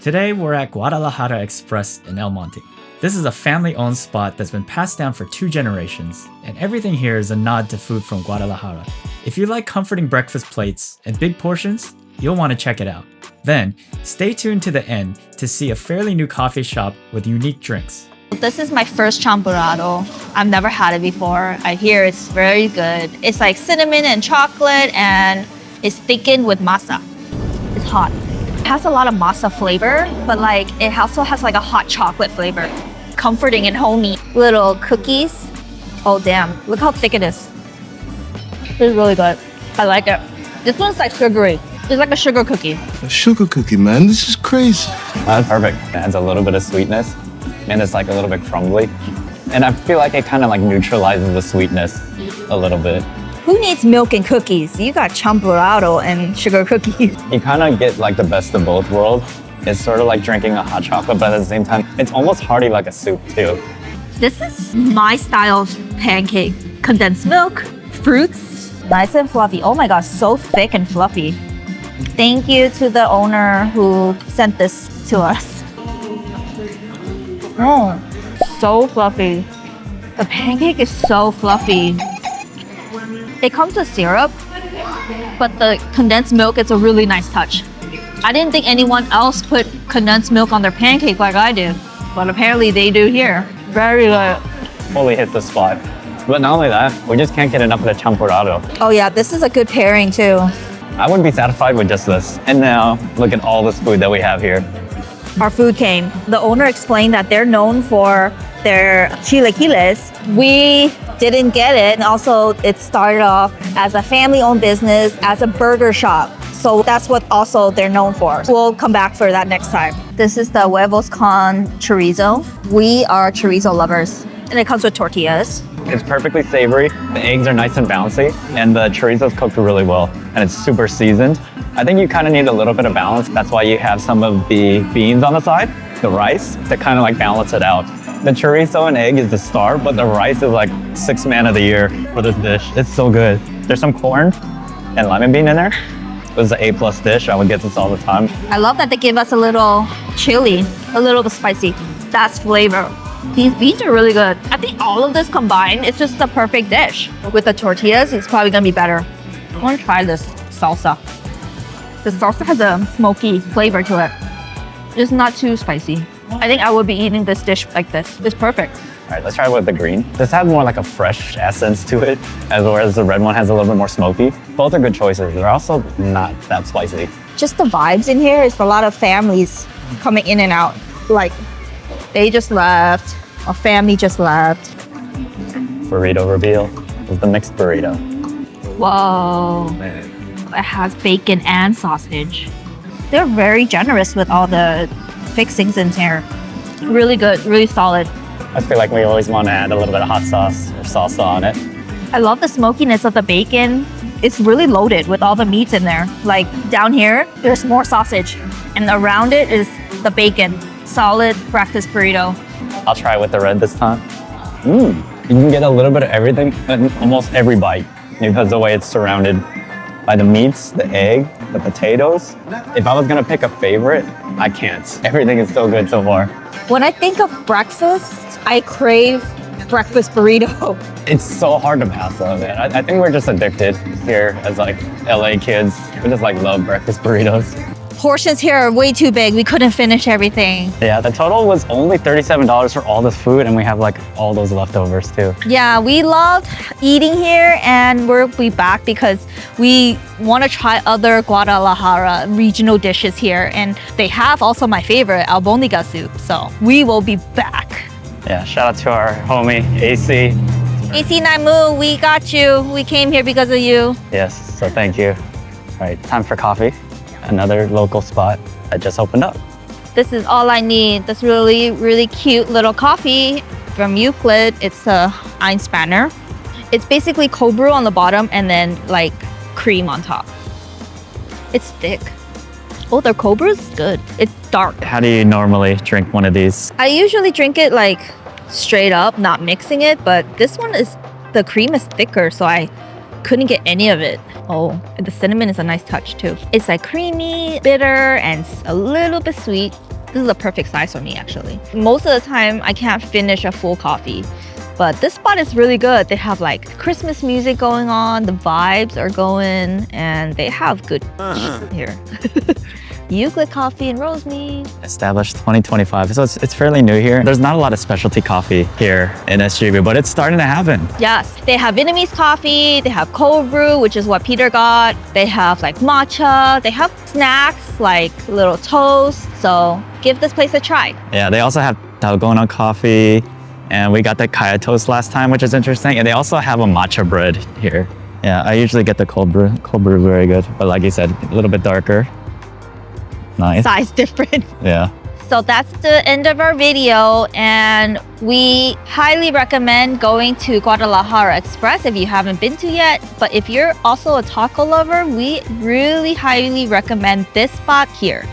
Today we're at Guadalajara Xpress in El Monte. This is a family-owned spot that's been passed down for 2 generations, and everything here is a nod to food from Guadalajara. If you like comforting breakfast plates and big portions, you'll want to check it out. Then, stay tuned to the end to see a fairly new coffee shop with unique drinks. This is my first champurrado. I've never had it before. I hear it's very good. It's like cinnamon and chocolate, and it's thickened with masa. It's hot. It has a lot of masa flavor, but like it also has like a hot chocolate flavor. Comforting and homey. Little cookies. Oh damn, look how thick it is. It's really good. I like it. This one's like sugary. It's like a sugar cookie. A sugar cookie, man. This is crazy. That's perfect. It adds a little bit of sweetness, and it's like a little bit crumbly. And I feel like it kind of like neutralizes the sweetness a little bit. Who needs milk and cookies? You got champurrado and sugar cookies. You kind of get like the best of both worlds. It's sort of like drinking a hot chocolate, but at the same time, it's almost hearty like a soup too. This is my style of pancake. Condensed milk, fruits, nice and fluffy. Oh my god, so thick and fluffy. Thank you to the owner who sent this to us. Oh, so fluffy. The pancake is so fluffy. It comes with syrup, but the condensed milk is a really nice touch. I didn't think anyone else put condensed milk on their pancake like I do, but apparently they do here. Very good. Fully hit the spot. But not only that, we just can't get enough of the champurrado. Oh yeah, this is a good pairing too. I wouldn't be satisfied with just this. And now, look at all this food that we have here. Our food came. The owner explained that they're known for their chilaquiles. We didn't get it. And also, it started off as a family-owned business, as a burger shop. So that's what also they're known for. We'll come back for that next time. This is the huevos con chorizo. We are chorizo lovers. And it comes with tortillas. It's perfectly savory. The eggs are nice and bouncy, and the chorizo's cooked really well, and it's super seasoned. I think you kind of need a little bit of balance. That's why you have some of the beans on the side, the rice, to kind of like balance it out. The chorizo and egg is the star, but the rice is like 6th man of the year for this dish. It's so good. There's some corn and lemon bean in there. This is an A+ dish. I would get this all the time. I love that they give us a little chili, a little bit spicy. That's flavor. These beans are really good. I think all of this combined, it's just the perfect dish. With the tortillas, it's probably gonna be better. I wanna try this salsa. The salsa has a smoky flavor to it. It's not too spicy. I think I would be eating this dish like this. It's perfect. All right, let's try it with the green. This has more like a fresh essence to it, whereas the red one has a little bit more smoky. Both are good choices. They're also not that spicy. Just the vibes in here is a lot of families coming in and out. Like, they just left, a family just left. Burrito reveal is the mixed burrito. Whoa. It has bacon and sausage. They're very generous with all the fixings in here. Really good, really solid. I feel like we always want to add a little bit of hot sauce or salsa on it. I love the smokiness of the bacon. It's really loaded with all the meats in there. Like down here, there's more sausage. And around it is the bacon. Solid breakfast burrito. I'll try it with the red this time. You can get a little bit of everything in almost every bite because the way it's surrounded by the meats, the egg, the potatoes. If I was gonna pick a favorite, I can't. Everything is so good so far. When I think of breakfast, I crave breakfast burrito. It's so hard to pass though, man. I think we're just addicted here as like LA kids. We just like love breakfast burritos. Portions here are way too big. We couldn't finish everything. Yeah, the total was only $37 for all this food, and we have like all those leftovers too. Yeah, we loved eating here, and we'll be back because we want to try other Guadalajara regional dishes here, and they have also my favorite, albóndiga soup. So we will be back. Yeah, shout out to our homie, AC. AC Naimu, we got you. We came here because of you. Yes, so thank you. All right, time for coffee. Another local spot that just opened up. This is all I need. This really, really cute little coffee from Euclid. It's a Einspanner. It's basically cold brew on the bottom and then like cream on top. It's thick. Oh, their cold brew is good. It's dark. How do you normally drink one of these? I usually drink it like straight up, not mixing it, but this one is, the cream is thicker, so I couldn't get any of it. Oh, and the cinnamon is a nice touch too. It's like creamy, bitter, and a little bit sweet. This is a perfect size for me, actually. Most of the time, I can't finish a full coffee. But this spot is really good. They have like Christmas music going on, the vibes are going, and they have good here. Euclid Coffee and Rosemead. Established 2025, so it's fairly new here. There's not a lot of specialty coffee here in SGB, but it's starting to happen. Yes, they have Vietnamese coffee, they have cold brew, which is what Peter got. They have like matcha, they have snacks like little toast. So give this place a try. Yeah, they also have dalgona coffee, and we got the kaya toast last time, which is interesting. And they also have a matcha bread here. Yeah, I usually get the cold brew. Cold brew, very good. But like you said, a little bit darker. Nice. Size different. Yeah. So that's the end of our video, and we highly recommend going to Guadalajara Xpress if you haven't been to yet. But if you're also a taco lover, we really highly recommend this spot here.